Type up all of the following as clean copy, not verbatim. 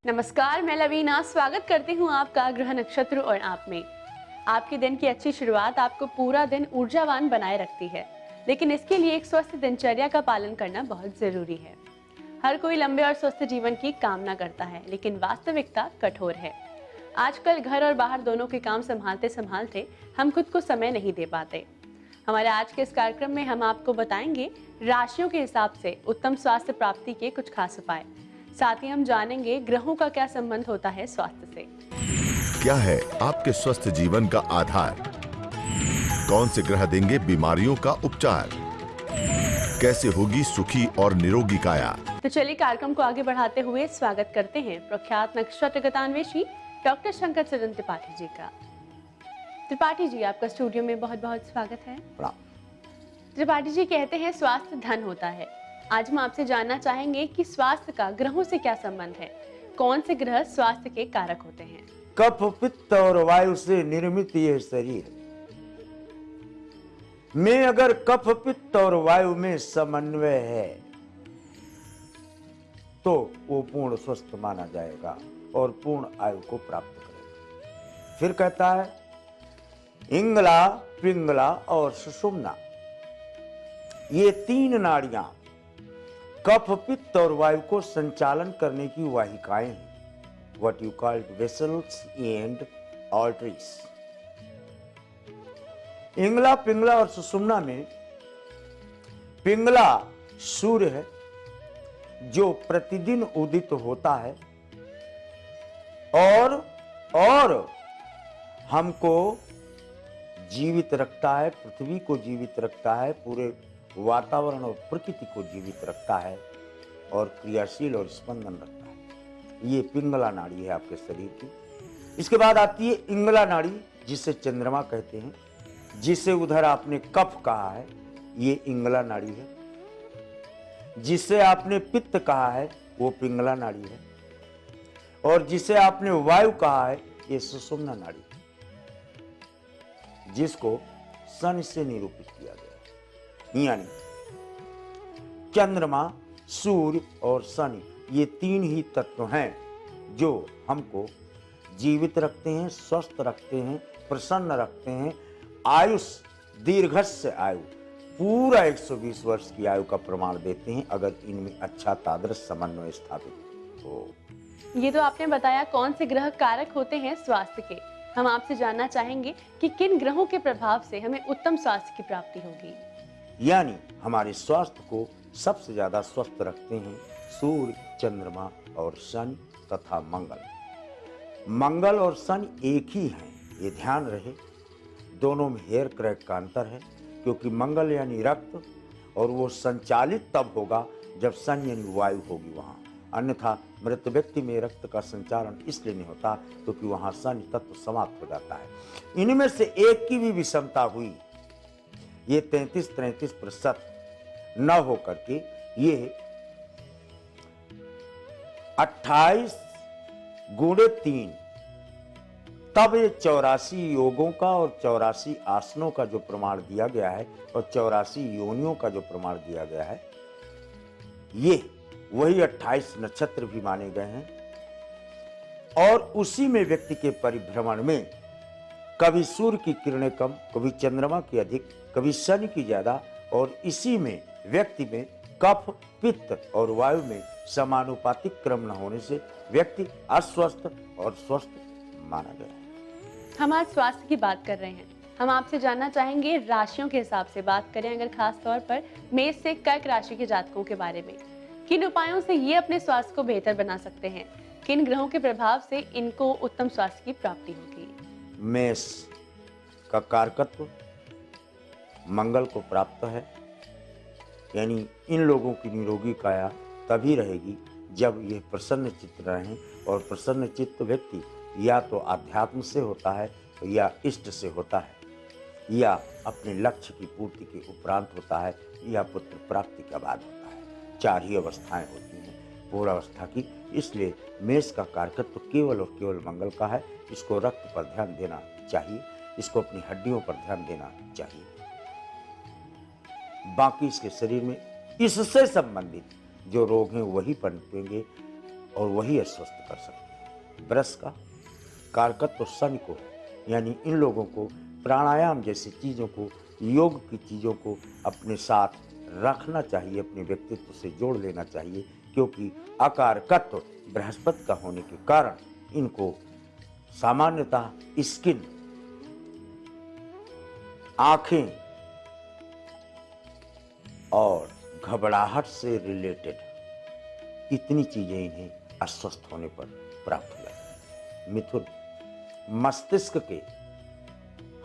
नमस्कार, मैं लवीना स्वागत करती हूँ आपका ग्रह नक्षत्र और आप में। आपके दिन की अच्छी शुरुआत आपको पूरा दिन ऊर्जावान बनाए रखती है, लेकिन इसके लिए एक स्वस्थ दिनचर्या का पालन करना बहुत जरूरी है। हर कोई लंबे और स्वस्थ जीवन की कामना करता है, लेकिन वास्तविकता कठोर है। आजकल घर और बाहर दोनों के काम संभालते संभालते हम खुद को समय नहीं दे पाते। हमारे आज के इस कार्यक्रम में हम आपको बताएंगे राशियों के हिसाब से उत्तम स्वास्थ्य प्राप्ति के कुछ खास उपाय। साथ ही हम जानेंगे ग्रहों का क्या संबंध होता है स्वास्थ्य से। क्या है आपके स्वस्थ जीवन का आधार? कौन से ग्रह देंगे बीमारियों का उपचार? कैसे होगी सुखी और निरोगी काया? तो चलिए कार्यक्रम को आगे बढ़ाते हुए स्वागत करते हैं प्रख्यात नक्षत्र गतान्वेषी डॉक्टर शंकर चरण त्रिपाठी जी का। त्रिपाठी जी, आपका स्टूडियो में बहुत बहुत स्वागत है। त्रिपाठी जी कहते हैं स्वास्थ्य धन होता है। आज हम आपसे जानना चाहेंगे कि स्वास्थ्य का ग्रहों से क्या संबंध है। कौन से ग्रह स्वास्थ्य के कारक होते हैं? कफ, पित्त और वायु से निर्मित यह शरीर में अगर कफ, पित्त और वायु में समन्वय है तो वो पूर्ण स्वस्थ माना जाएगा और पूर्ण आयु को प्राप्त करेगा। फिर कहता है इंगला, पिंगला और सुषुम्ना, ये तीन नाड़ियां कफ, पित्त और वायु को संचालन करने की वाहिकाएं हैं। What you called vessels and arteries. इंगला, Pingala और सुषुम्ना में पिंगला सूर्य है जो प्रतिदिन उदित होता है और हमको जीवित रखता है, पृथ्वी को जीवित रखता है, पूरे वातावरण और प्रकृति को जीवित रखता है और क्रियाशील और स्पंदन रखता है। ये पिंगला नाड़ी है आपके शरीर की। इसके बाद आती है इंगला नाड़ी, जिसे चंद्रमा कहते हैं, जिसे उधर आपने कफ कहा है, ये इंगला नाड़ी है। जिसे आपने पित्त कहा है वो पिंगला नाड़ी है, और जिसे आपने वायु कहा है ये सुषुम्ना नाड़ी है, जिसको सन से निरूपित किया गया है। यानी चंद्रमा, सूर्य और शनि, ये तीन ही तत्व हैं जो हमको जीवित रखते हैं, स्वस्थ रखते हैं, प्रसन्न रखते हैं। आयुष, दीर्घस्य आयु, पूरा 120 वर्ष की आयु का प्रमाण देते हैं अगर इनमें अच्छा तादृश समन्वय स्थापित हो। ये तो आपने बताया कौन से ग्रह कारक होते हैं स्वास्थ्य के। हम आपसे जानना चाहेंगे कि किन ग्रहों के प्रभाव से हमें उत्तम स्वास्थ्य की प्राप्ति होगी। यानी हमारे स्वास्थ्य को सबसे ज्यादा स्वस्थ रखते हैं सूर्य, चंद्रमा और शनि तथा मंगल। मंगल और शनि एक ही हैं, ये ध्यान रहे। दोनों में हेयर क्रैक का अंतर है, क्योंकि मंगल यानी रक्त, और वो संचालित तब होगा जब शनि यानी वायु होगी वहां। अन्यथा मृत व्यक्ति में रक्त का संचारण इसलिए नहीं होता क्योंकि वहां शनि तत्व समाप्त हो जाता है। इनमें से एक की भी विषमता हुई, ये 33-33% न होकर के ये 28 गुणे 3, तब ये 84 योगों का और 84 आसनों का जो प्रमाण दिया गया है और 84 योनियों का जो प्रमाण दिया गया है, ये वही 28 नक्षत्र भी माने गए हैं। और उसी में व्यक्ति के परिभ्रमण में कभी सूर्य की किरणें कम, कभी चंद्रमा की अधिक, कभी शनि की ज्यादा, और इसी में व्यक्ति में कफ, पित्त और वायु में समानुपातिक क्रम न होने से व्यक्ति अस्वस्थ और स्वस्थ माना गया है। हम आज स्वास्थ्य की बात कर रहे हैं। हम आपसे जानना चाहेंगे राशियों के हिसाब से बात करें, अगर खास तौर पर मेष से कर्क राशि के जातकों के बारे में, किन उपायों से ये अपने स्वास्थ्य को बेहतर बना सकते हैं? किन ग्रहों के प्रभाव से इनको उत्तम स्वास्थ्य की प्राप्ति होगी? मेष का कारकत्व मंगल को प्राप्त है, यानी इन लोगों की निरोगी काया तभी रहेगी जब ये प्रसन्न चित्त रहें, और प्रसन्न चित्त व्यक्ति या तो आध्यात्म से होता है या इष्ट से होता है, या अपने लक्ष्य की पूर्ति के उपरांत होता है, या पुत्र प्राप्ति के बाद होता है। 4 ही अवस्थाएं होती हैं पूर्वावस्था की। इसलिए मेष का कारकत्व केवल और केवल मंगल का है। इसको रक्त पर ध्यान देना चाहिए, इसको अपनी हड्डियों पर ध्यान देना चाहिए। बाकी इसके शरीर में इससे संबंधित जो रोग हैं वही पनपेंगे और वही अस्वस्थ कर सकते हैं। ब्रश का कारकत्व शनि को है, यानी इन लोगों को प्राणायाम जैसी चीज़ों को, योग की चीज़ों को अपने साथ रखना चाहिए, अपने व्यक्तित्व से जोड़ लेना चाहिए, क्योंकि अकारकत्व बृहस्पति का होने के कारण इनको सामान्यतः स्किन, आंखें और घबराहट से रिलेटेड इतनी चीजें इन्हें अस्वस्थ होने पर प्राप्त हो जाती। मिथुन, मस्तिष्क के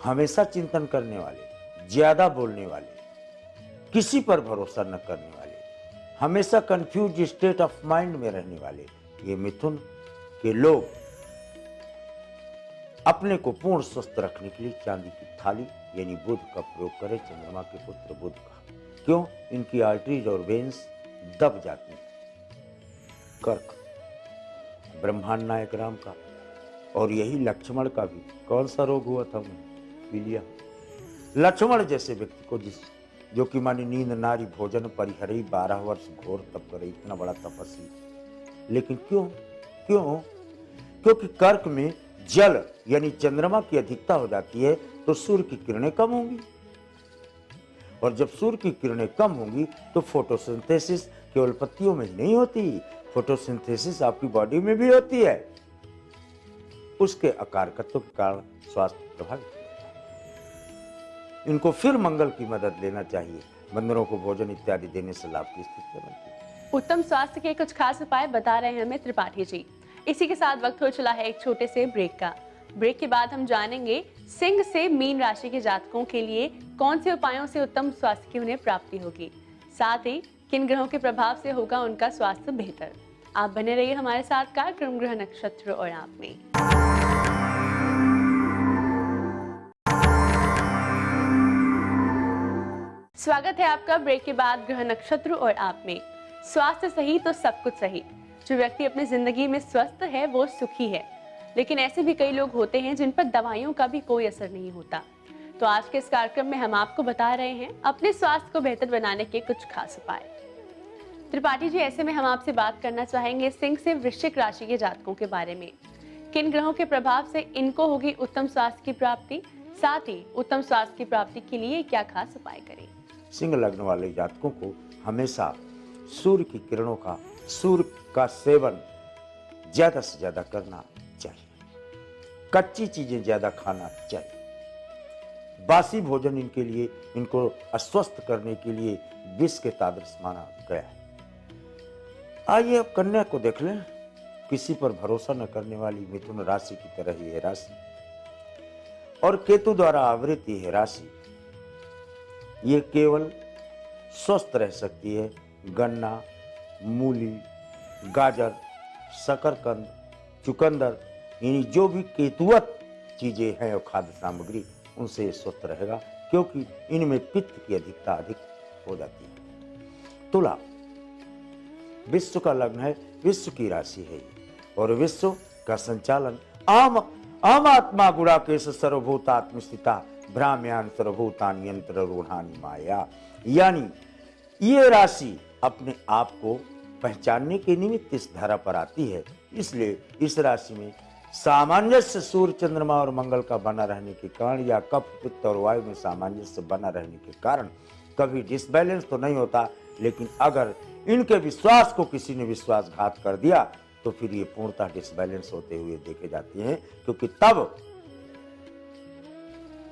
हमेशा चिंतन करने वाले, ज्यादा बोलने वाले, किसी पर भरोसा न करने वाले, हमेशा कंफ्यूज स्टेट ऑफ माइंड में रहने वाले ये मिथुन के लोग अपने को पूर्ण स्वस्थ रखने के लिए चांदी की थाली यानी बुध का प्रयोग करें, चंद्रमा के पुत्र बुध का। क्यों? इनकी आर्टरीज और वेन्स दब जाती हैं। कर्क, ब्रह्मांड नायक राम का, और यही लक्ष्मण का भी कौन सा रोग हुआ था उन्हें? पीलिया। लक्ष्मण जैसे व्यक्ति को जो कि मानी नींद नारी भोजन परिहरी 12 वर्ष घोर तप करे, इतना बड़ा तपस्वी, लेकिन क्यों? क्योंकि कर्क में जल यानी चंद्रमा की अधिकता हो जाती है तो सूर्य की किरणें कम होंगी, और जब सूर्य की किरणें कम होंगी तो फोटोसिंथेसिस केवल पत्तियों में ही नहीं होती, फोटोसिंथेसिस आपकी बॉडी में भी होती है। उसके अकारकत्व के कारण स्वास्थ्य प्रभावित होता है। इनको फिर मंगल की मदद लेना चाहिए, बंदरों को भोजन इत्यादि देने से लाभ की स्थिति बनती है। उत्तम स्वास्थ्य के कुछ खास उपाय बता रहे हैं हमें त्रिपाठी जी। इसी के साथ वक्त हो चला है एक छोटे से ब्रेक का। ब्रेक के बाद हम जानेंगे सिंह से मीन राशि के जातकों के लिए कौन से उपायों से उत्तम स्वास्थ्य की उन्हें प्राप्ति होगी, साथ ही किन ग्रहों के प्रभाव से होगा उनका स्वास्थ्य बेहतर। आप बने रहिए हमारे साथ कार्यक्रम ग्रह नक्षत्र और आप में। स्वागत है आपका ब्रेक के बाद ग्रह नक्षत्र और आप में। स्वास्थ्य सही तो सब कुछ सही। जो व्यक्ति अपनी जिंदगी में स्वस्थ है वो सुखी है, लेकिन ऐसे भी कई लोग होते हैं जिन पर दवाइयों का भी कोई असर नहीं होता। तो आज के इस कार्यक्रम में हम आपको बता रहे हैं अपने स्वास्थ्य को बेहतर बनाने के कुछ खास उपाय। त्रिपाठी जी, ऐसे में हम आपसे बात करना चाहेंगे सिंह से वृश्चिक राशि के जातकों के बारे में। किन ग्रहों के प्रभाव से इनको होगी उत्तम स्वास्थ्य की प्राप्ति, साथ ही उत्तम स्वास्थ्य की प्राप्ति के लिए क्या खास उपाय करें? सिंह लग्न वाले जातकों को हमेशा सूर्य की किरणों का, सूर्य का सेवन ज्यादा से ज्यादा करना चाहिए। कच्ची चीजें ज्यादा खाना चाहिए। बासी भोजन इनके लिए, इनको अस्वस्थ करने के लिए विष के तादृश माना गया है। आइए अब कन्या को देख लें। किसी पर भरोसा न करने वाली मिथुन राशि की तरह ही है राशि, और केतु द्वारा आवृत है राशि। ये केवल स्वस्थ रह सकती है। गन्ना, मूली, गाजर, शकरकंद, चुकंदर, यानी जो भी केतुवत चीजें हैं और खाद्य सामग्री, उनसे स्वस्थ रहेगा, क्योंकि इनमें पित्त की अधिकता अधिक हो जाती है। तुला विश्व का लग्न है, विश्व की राशि है, और विश्व का संचालन आम आत्मा गुणाकेश सर्वभूतात्म स्थिता भ्राम्यान सर्वभूतानि यंत्र रूढ़ानि माया, यानी ये राशि अपने आप को पहचानने के निमित्त इस धारा पर आती है। इसलिए इस राशि में सामंजस्य सूर्य, चंद्रमा और मंगल का बना रहने के कारण, या कफ, पित्त और वायु में सामंजस्य बना रहने के कारण कभी डिसबैलेंस तो नहीं होता, लेकिन अगर इनके विश्वास को किसी ने विश्वासघात कर दिया तो फिर ये पूर्णतः डिसबैलेंस होते हुए देखे जाते हैं, क्योंकि तब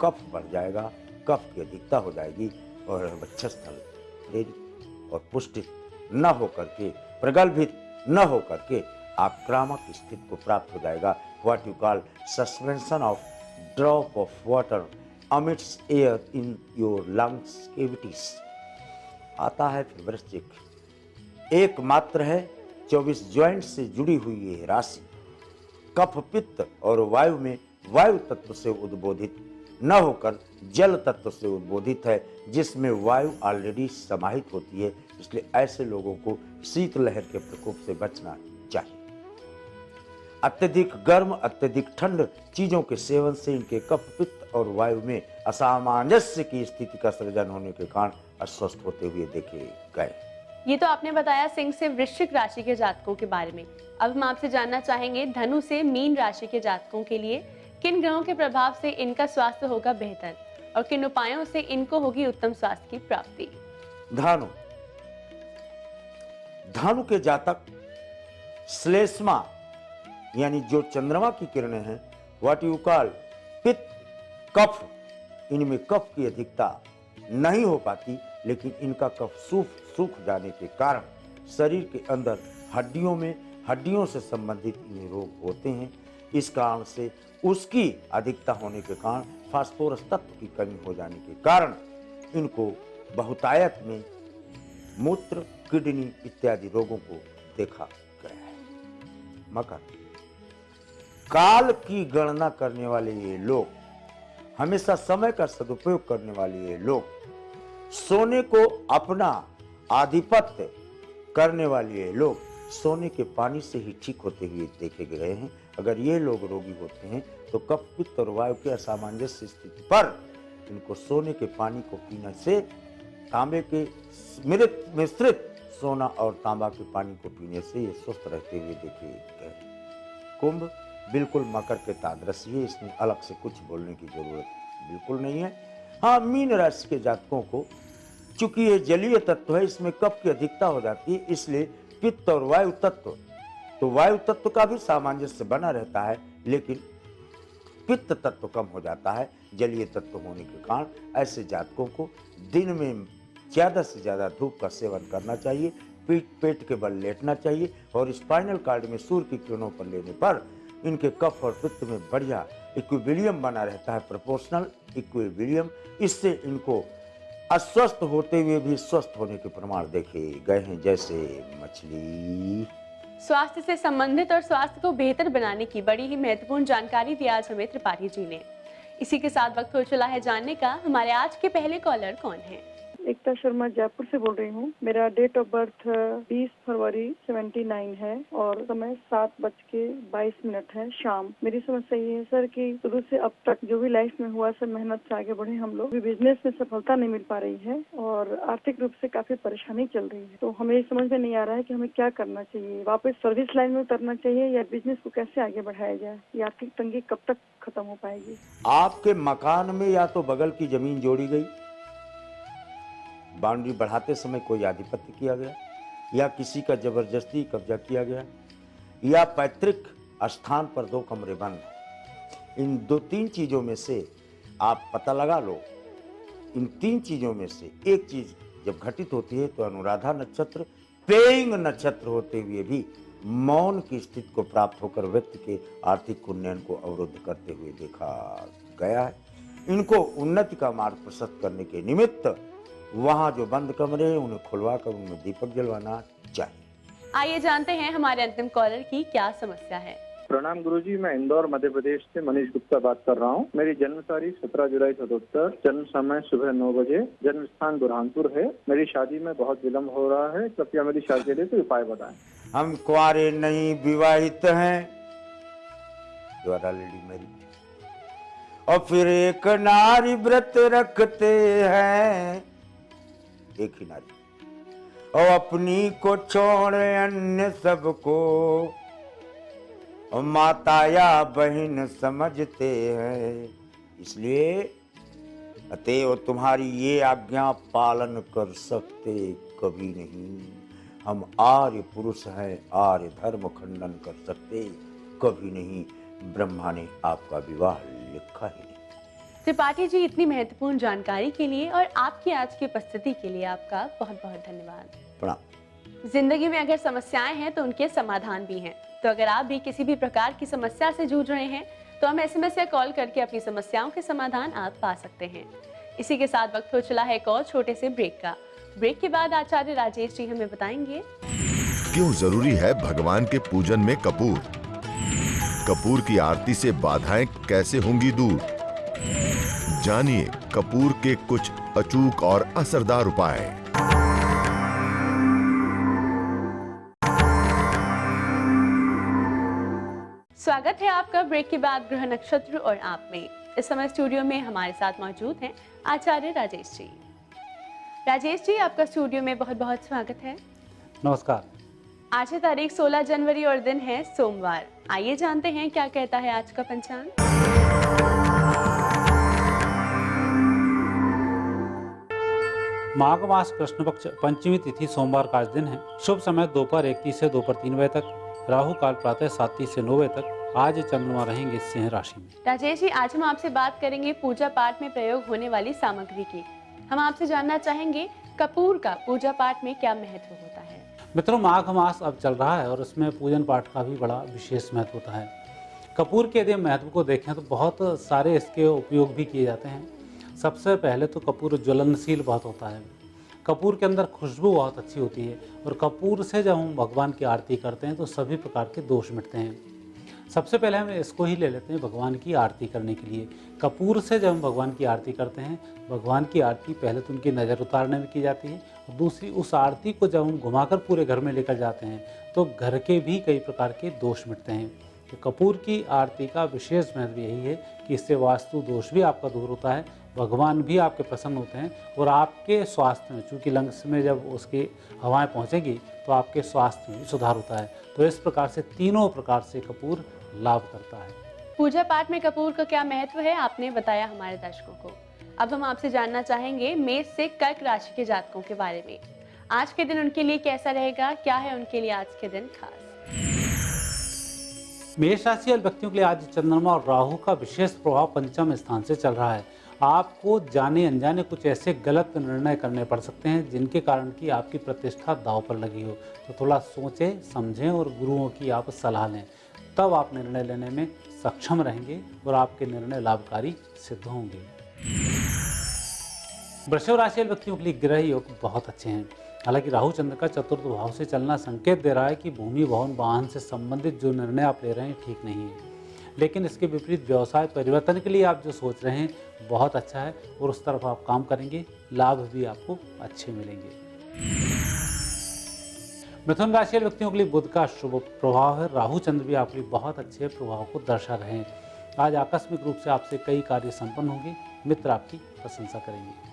कफ बढ़ जाएगा, कफ की अधिकता हो जाएगी, और वक्षस्थल प्रेरित और पुष्टित न होकर के, प्रगल्भित न होकर के आक्रामक स्थिति को प्राप्त हो जाएगा। What you call suspension of drop of water amidst air in your lungs cavities. आता है फिर वृश्चिक। एकमात्र है 24 ज्वाइंट से जुड़ी हुई ये राशि कफ, पित्त और वायु में वायु तत्व से उद्बोधित न होकर जल तत्व से उद्बोधित है, जिसमें वायु ऑलरेडी समाहित होती है। इसलिए ऐसे लोगों को शीतलहर के प्रकोप से बचना चाहिए। अत्यधिक गर्म, अत्यधिक ठंड चीजों के सेवन से इनके कफ, पित्त और वायु में असामंजस्य की स्थिति का सृजन होने के कारण अस्वस्थ होते हुए देखे गए। ये तो आपने बताया सिंह से वृश्चिक राशि के जातकों के बारे में। अब हम आपसे जानना चाहेंगे धनु से मीन राशि के जातकों के लिए किन ग्रहों के प्रभाव से इनका स्वास्थ्य होगा बेहतर और किन उपायों से इनको होगी उत्तम स्वास्थ्य की प्राप्ति। धनु धनु के जातक श्लेष्मा यानी जो चंद्रमा की किरणें हैं, व्हाट यू कॉल पित्त, कफ, इनमें कफ की अधिकता नहीं हो पाती, लेकिन इनका कफ सूख जाने के कारण शरीर के अंदर हड्डियों से संबंधित इन्हें रोग होते हैं। इस कारण से उसकी अधिकता होने के कारण फास्फोरस तत्व की कमी हो जाने के कारण इनको बहुतायत में मूत्र, किडनी इत्यादि रोगों को देखा गया है। मकर, काल की गणना करने वाले ये लोग, हमेशा समय का सदुपयोग करने वाले ये लोग, सोने को अपना आधिपत्य करने वाले ये लोग सोने के पानी से ही ठीक होते हुए देखे गए हैं। अगर ये लोग रोगी होते हैं तो कफ, पित्त और वायु के असामंजस्य स्थिति पर इनको सोने के पानी को पीने से, तांबे के मिश्रित सोना और तांबा के पानी को पीने से ये स्वस्थ रहते हुए देखे गए। कुंभ बिल्कुल मकर के तादृशी है, इसमें अलग से कुछ बोलने की जरूरत बिल्कुल नहीं है। हाँ, मीन राशि के जातकों को चूंकि ये जलीय तत्व है, इसमें कफ की अधिकता हो जाती है, इसलिए पित्त और वायु तत्व, तो वायु तत्व का भी सामंजस्य बना रहता है, लेकिन पित्त तत्व कम हो जाता है जलीय तत्व होने के कारण। ऐसे जातकों को दिन में ज्यादा से ज्यादा धूप का सेवन करना चाहिए, पेट के बल लेटना चाहिए और स्पाइनल कॉर्ड में सूर्य की किरणों पर लेने पर इनके कफ और पित्त में बढ़िया इक्विलिब्रियम बना रहता है, प्रोपोर्शनल इक्विलिब्रियम। इससे इनको अस्वस्थ होते हुए भी स्वस्थ होने के प्रमाण देखे गए हैं, जैसे मछली। स्वास्थ्य से संबंधित और स्वास्थ्य को बेहतर बनाने की बड़ी ही महत्वपूर्ण जानकारी दी आज हमें त्रिपाठी जी ने। इसी के साथ वक्त हो चला है जानने का हमारे आज के पहले कॉलर कौन है। एकता शर्मा जयपुर से बोल रही हूँ। मेरा डेट ऑफ बर्थ 20 फरवरी 79 है और समय 7:22 है शाम। मेरी समस्या ये है सर कि शुरू से अब तक जो भी लाइफ में हुआ सर, मेहनत से आगे बढ़े हम लोग, बिजनेस में सफलता नहीं मिल पा रही है और आर्थिक रूप से काफी परेशानी चल रही है। तो हमें समझ में नहीं आ रहा है कि हमें क्या करना चाहिए, वापस सर्विस लाइन में उतरना चाहिए या बिजनेस को कैसे आगे बढ़ाया जाए। ये आर्थिक तंगी कब तक खत्म हो पाएगी? आपके मकान में या तो बगल की जमीन जोड़ी गई, बाउंड्री बढ़ाते समय कोई आधिपत्य किया गया, या किसी का जबरदस्ती कब्जा किया गया, या पैतृक स्थान पर 2 कमरे बंद। इन 2-3 चीजों में से आप पता लगा लो। इन 3 चीजों में से एक चीज जब घटित होती है तो अनुराधा नक्षत्र, पेइंग नक्षत्र होते हुए भी मौन की स्थिति को प्राप्त होकर व्यक्ति के आर्थिक उन्नयन को अवरुद्ध करते हुए देखा गया है। इनको उन्नति का मार्ग प्रशस्त करने के निमित्त वहां जो बंद कमरे हैं उन्हें खुलवा कर उनमें दीपक जलवाना चाहिए। आइए जानते हैं हमारे अंतिम कॉलर की क्या समस्या है। प्रणाम गुरुजी, मैं इंदौर मध्य प्रदेश से मनीष गुप्ता बात कर रहा हूँ। मेरी जन्म तारीख 17 जुलाई 77, जन्म समय सुबह 9 बजे, जन्म स्थान बुरहानपुर है। मेरी शादी में बहुत विलम्ब हो रहा है, कृपया मेरी शादी के लिए कोई उपाय बताएं। हम कुंवारे नहीं, विवाहित हैं, यू आर ऑलरेडी मैरिड, और फिर एक नारी व्रत रखते हैं, एक ही नारी, और अपनी को छोड़ अन्य सबको माता या बहन समझते हैं। इसलिए अतएव तुम्हारी ये आज्ञा पालन कर सकते कभी नहीं। हम आर्य पुरुष हैं, आर्य धर्म खंडन कर सकते कभी नहीं। ब्रह्मा ने आपका विवाह लिखा ही नहीं। त्रिपाठी जी, इतनी महत्वपूर्ण जानकारी के लिए और आपकी आज की उपस्थिति के लिए आपका बहुत बहुत धन्यवाद। प्रणाम। जिंदगी में अगर समस्याएं हैं तो उनके समाधान भी हैं। तो अगर आप भी किसी भी प्रकार की समस्या से जूझ रहे हैं तो हम SMS या कॉल करके अपनी समस्याओं के समाधान आप पा सकते हैं। इसी के साथ वक्त हो चला है एक और छोटे से ब्रेक का। ब्रेक के बाद आचार्य राजेश जी हमें बताएंगे क्यों जरूरी है भगवान के पूजन में कपूर, कपूर की आरती से बाधाएं कैसे होंगी दूर। जानिए कपूर के कुछ अचूक और असरदार उपाय। स्वागत है आपका ब्रेक के बाद ग्रह नक्षत्र और आप में। इस समय स्टूडियो में हमारे साथ मौजूद हैं आचार्य राजेश जी। राजेश जी, आपका स्टूडियो में बहुत बहुत स्वागत है। नमस्कार। आज है तारीख 16 जनवरी और दिन है सोमवार। आइए जानते हैं क्या कहता है आज का पंचांग। माघ मास कृष्ण पक्ष पंचमी तिथि सोमवार का आज दिन है। शुभ समय दोपहर 1:30 से दोपहर 3 बजे तक। राहु काल प्रातः 7:30 से 9 बजे तक। आज चंद्रमा रहेंगे सिंह राशि में। राजेश जी, आज हम आपसे बात करेंगे पूजा पाठ में प्रयोग होने वाली सामग्री की। हम आपसे जानना चाहेंगे कपूर का पूजा पाठ में क्या महत्व होता है। मित्रों, माघ मास अब चल रहा है और उसमें पूजन पाठ का भी बड़ा विशेष महत्व होता है। कपूर के यदि महत्व को देखें तो बहुत सारे इसके उपयोग भी किए जाते हैं। सबसे पहले तो कपूर ज्वलनशील बहुत होता है। कपूर के अंदर खुशबू बहुत अच्छी होती है और कपूर से जब हम भगवान की आरती करते हैं तो सभी प्रकार के दोष मिटते हैं। सबसे पहले हम इसको ही ले लेते हैं भगवान की आरती करने के लिए। कपूर से जब हम भगवान की आरती करते हैं, भगवान की आरती पहले तो उनकी नज़र उतारने में की जाती है और दूसरी उस आरती को जब हम घुमाकर पूरे घर में लेकर जाते हैं तो घर के भी कई प्रकार के दोष मिटते हैं। तो कपूर की आरती का विशेष महत्व यही है कि इससे वास्तु दोष भी आपका दूर होता है, भगवान भी आपके प्रसन्न होते हैं और आपके स्वास्थ्य में, चूँकि लंग्स में जब उसकी हवाएं पहुंचेगी तो आपके स्वास्थ्य में भी सुधार होता है। तो इस प्रकार से तीनों प्रकार से कपूर लाभ करता है। पूजा पाठ में कपूर का क्या महत्व है आपने बताया हमारे दर्शकों को। अब हम आपसे जानना चाहेंगे मेष से कर्क राशि के जातकों के बारे में। आज के दिन उनके लिए कैसा रहेगा, क्या है उनके लिए आज के दिन खास। मेष राशि वाले व्यक्तियों के लिए आज चंद्रमा और राहु का विशेष प्रभाव पंचम स्थान से चल रहा है। आपको जाने अनजाने कुछ ऐसे गलत निर्णय करने पड़ सकते हैं जिनके कारण कि आपकी प्रतिष्ठा दांव पर लगी हो। तो थोड़ा सोचें, समझें और गुरुओं की आप सलाह लें, तब आप निर्णय लेने में सक्षम रहेंगे और आपके निर्णय लाभकारी सिद्ध होंगे। वृषभ राशि वाले व्यक्तियों के लिए ग्रह योग बहुत अच्छे हैं। हालांकि राहु चंद्र का चतुर्थ भाव से चलना संकेत दे रहा है कि भूमि भवन वाहन से संबंधित जो निर्णय आप ले रहे हैं ठीक नहीं है, लेकिन इसके विपरीत व्यवसाय परिवर्तन के लिए आप जो सोच रहे हैं बहुत अच्छा है और उस तरफ आप काम करेंगे, लाभ भी आपको अच्छे मिलेंगे। मिथुन राशि वाले व्यक्तियों के लिए बुध का शुभ प्रभाव है। राहु चंद्र भी आपके लिए बहुत अच्छे प्रभाव को दर्शा रहे हैं। आज आकस्मिक रूप से आपसे कई कार्य संपन्न होंगे, मित्र आपकी प्रशंसा करेंगे।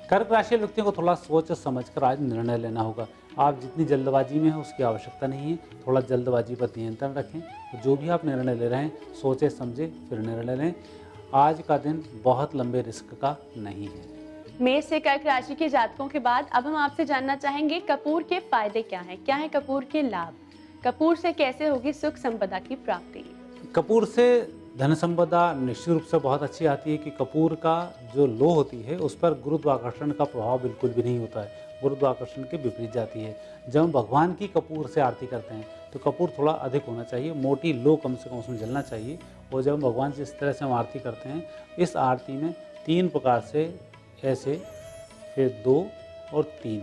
कर्क राशि वाले व्यक्तियों को थोड़ा सोच समझकर आज निर्णय लेना होगा। आप जितनी जल्दबाजी में हैं उसकी आवश्यकता नहीं है, थोड़ा जल्दबाजी पर नियंत्रण रखें। तो जो भी आप निर्णय ले रहे हैं सोचे समझे फिर निर्णय लें। आज का दिन बहुत लंबे रिस्क का नहीं है। मेष से कर्क राशि के जातकों के बाद अब हम आपसे जानना चाहेंगे कपूर के फायदे क्या हैं, क्या है कपूर के लाभ, कपूर से कैसे होगी सुख संपदा की प्राप्ति। कपूर से धन संपदा निश्चित रूप से बहुत अच्छी आती है कि कपूर का जो लो होती है उस पर गुरुत्वाकर्षण का प्रभाव बिल्कुल भी नहीं होता है, गुरुत्वाकर्षण के विपरीत जाती है। जब हम भगवान की कपूर से आरती करते हैं तो कपूर थोड़ा अधिक होना चाहिए, मोटी लो कम से कम उसमें जलना चाहिए। और जब हम भगवान से इस तरह से हम आरती करते हैं, इस आरती में 3 प्रकार से ऐसे, फिर 2 और 3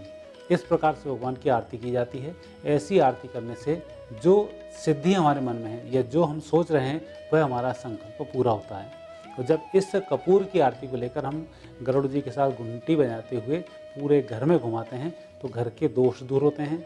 इस प्रकार से भगवान की आरती की जाती है। ऐसी आरती करने से जो सिद्धि हमारे मन में है या जो हम सोच रहे हैं वह हमारा संकल्प पूरा होता है। तो जब इस कपूर की आरती को लेकर हम गरुड़ जी के साथ घंटी बजाते हुए पूरे घर में घुमाते हैं तो घर के दोष दूर होते हैं,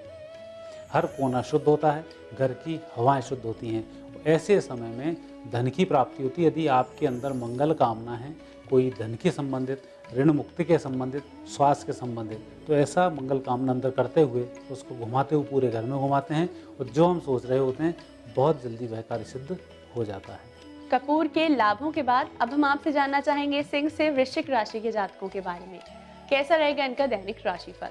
हर कोना शुद्ध होता है, घर की हवाएं शुद्ध होती हैं। ऐसे समय में धन की प्राप्ति होती है। यदि आपके अंदर मंगल कामना है, कोई धन के संबंधित, ऋण मुक्ति के संबंधित, स्वास्थ्य के संबंधित, तो ऐसा मंगल कामना अंदर करते हुए उसको घुमाते हुए पूरे घर में घुमाते हैं और जो हम सोच रहे होते हैं बहुत जल्दी वह कार्य सिद्ध हो जाता है। कपूर के लाभों के बाद अब हम आपसे जानना चाहेंगे सिंह से वृश्चिक राशि के जातकों के बारे में। कैसा रहेगा इनका दैनिक राशिफल।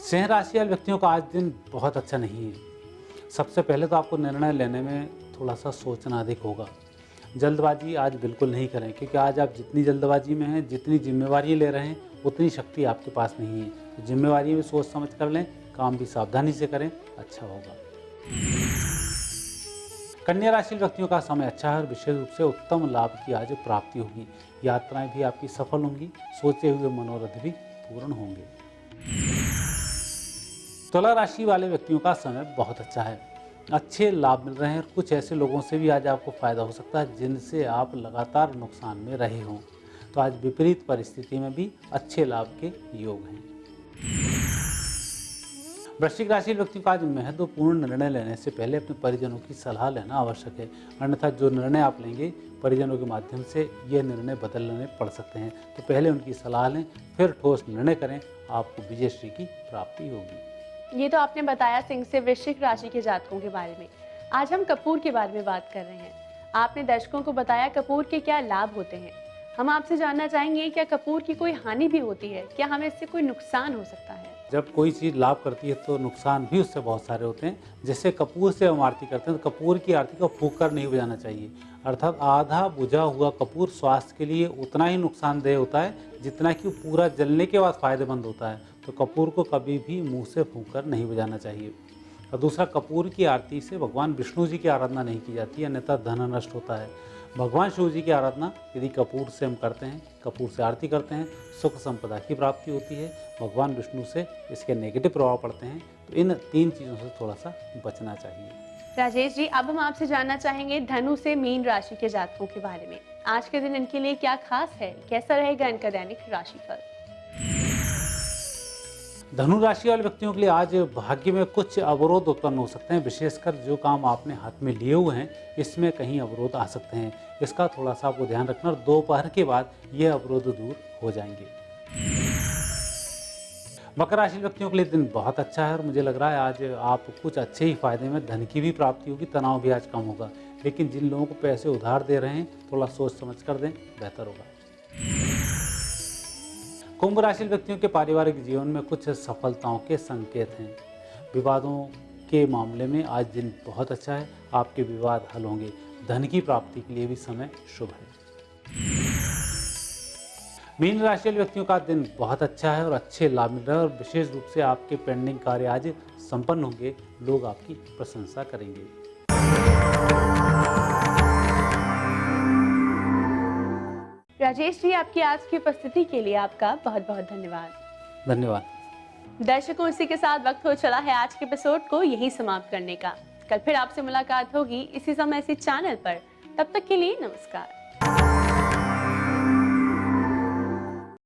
सिंह राशि वाले व्यक्तियों का आज दिन बहुत अच्छा नहीं है। सबसे पहले तो आपको निर्णय लेने में थोड़ा सा सोचना अधिक होगा। जल्दबाजी आज बिल्कुल नहीं करें, क्योंकि आज आप जितनी जल्दबाजी में हैं, जितनी जिम्मेवारी ले रहे हैं, उतनी शक्ति आपके पास नहीं है। तो जिम्मेवारी में सोच समझ कर लें, काम भी सावधानी से करें, अच्छा होगा। कन्या राशि व्यक्तियों का समय अच्छा है और विशेष रूप से उत्तम लाभ की आज प्राप्ति होगी। यात्राएं भी आपकी सफल होंगी, सोचे हुए मनोरथ भी पूर्ण होंगे। तुला राशि वाले व्यक्तियों का समय बहुत अच्छा है, अच्छे लाभ मिल रहे हैं और कुछ ऐसे लोगों से भी आज आपको फायदा हो सकता है जिनसे आप लगातार नुकसान में रहे हों। तो आज विपरीत परिस्थिति में भी अच्छे लाभ के योग हैं। वृश्चिक राशि व्यक्तियों का आज महत्वपूर्ण निर्णय लेने से पहले अपने परिजनों की सलाह लेना आवश्यक है, अन्यथा जो निर्णय आप लेंगे परिजनों के माध्यम से ये निर्णय बदलने पड़ सकते हैं। तो पहले उनकी सलाह लें, फिर ठोस निर्णय करें, आपको विजयश्री की प्राप्ति होगी। ये तो आपने बताया सिंह से वृश्चिक राशि के जातकों के बारे में। आज हम कपूर के बारे में बात कर रहे हैं। आपने दर्शकों को बताया कपूर के क्या लाभ होते हैं। हम आपसे जानना चाहेंगे, क्या कपूर की कोई हानि भी होती है? क्या हमें इससे कोई नुकसान हो सकता है? जब कोई चीज़ लाभ करती है तो नुकसान भी उससे बहुत सारे होते हैं। जैसे कपूर से हम आरती करते हैं तो कपूर की आरती को फूंक कर नहीं बजाना चाहिए, अर्थात आधा बुझा हुआ कपूर स्वास्थ्य के लिए उतना ही नुकसानदेह होता है जितना कि पूरा जलने के बाद फायदेमंद होता है। तो कपूर को कभी भी मुंह से फूंक कर नहीं बजाना चाहिए। और दूसरा, कपूर की आरती से भगवान विष्णु जी की आराधना नहीं की जाती, अन्यथा धन नष्ट होता है। भगवान शिव जी की आराधना यदि कपूर से हम करते हैं, कपूर से आरती करते हैं, सुख संपदा की प्राप्ति होती है। भगवान विष्णु से इसके नेगेटिव प्रभाव पड़ते हैं। तो इन 3 चीज़ों से थोड़ा सा बचना चाहिए। राजेश जी, अब हम आपसे जानना चाहेंगे धनु से मीन राशि के जातकों के बारे में। आज के दिन इनके लिए क्या खास है? कैसा रहेगा इनका दैनिक राशिफल? धनु राशि वाले व्यक्तियों के लिए आज भाग्य में कुछ अवरोध उत्पन्न हो सकते हैं, विशेषकर जो काम आपने हाथ में लिए हुए हैं इसमें कहीं अवरोध आ सकते हैं। इसका थोड़ा सा आपको ध्यान रखना और दोपहर के बाद ये अवरोध दूर हो जाएंगे। मकर राशि व्यक्तियों के लिए दिन बहुत अच्छा है और मुझे लग रहा है आज आप कुछ अच्छे ही फायदे में धन की भी प्राप्ति होगी, तनाव भी आज कम होगा। लेकिन जिन लोगों को पैसे उधार दे रहे हैं थोड़ा सोच समझ कर दें, बेहतर होगा। कुंभ राशि व्यक्तियों के पारिवारिक जीवन में कुछ सफलताओं के संकेत हैं। विवादों के मामले में आज दिन बहुत अच्छा है, आपके विवाद हल होंगे। धन की प्राप्ति के लिए भी समय शुभ है। मीन राशि व्यक्तियों का दिन बहुत अच्छा है और अच्छे लाभ मिल रहे हैं और विशेष रूप से आपके पेंडिंग कार्य आज संपन्न होंगे, लोग आपकी प्रशंसा करेंगे। राजेश जी, आपकी आज की उपस्थिति के लिए आपका बहुत बहुत धन्यवाद। धन्यवाद। दर्शकों, इसी के साथ वक्त हो चला है आज के एपिसोड को यहीं समाप्त करने का। कल फिर आपसे मुलाकात होगी इसी समय इसी चैनल पर। तब तक के लिए नमस्कार।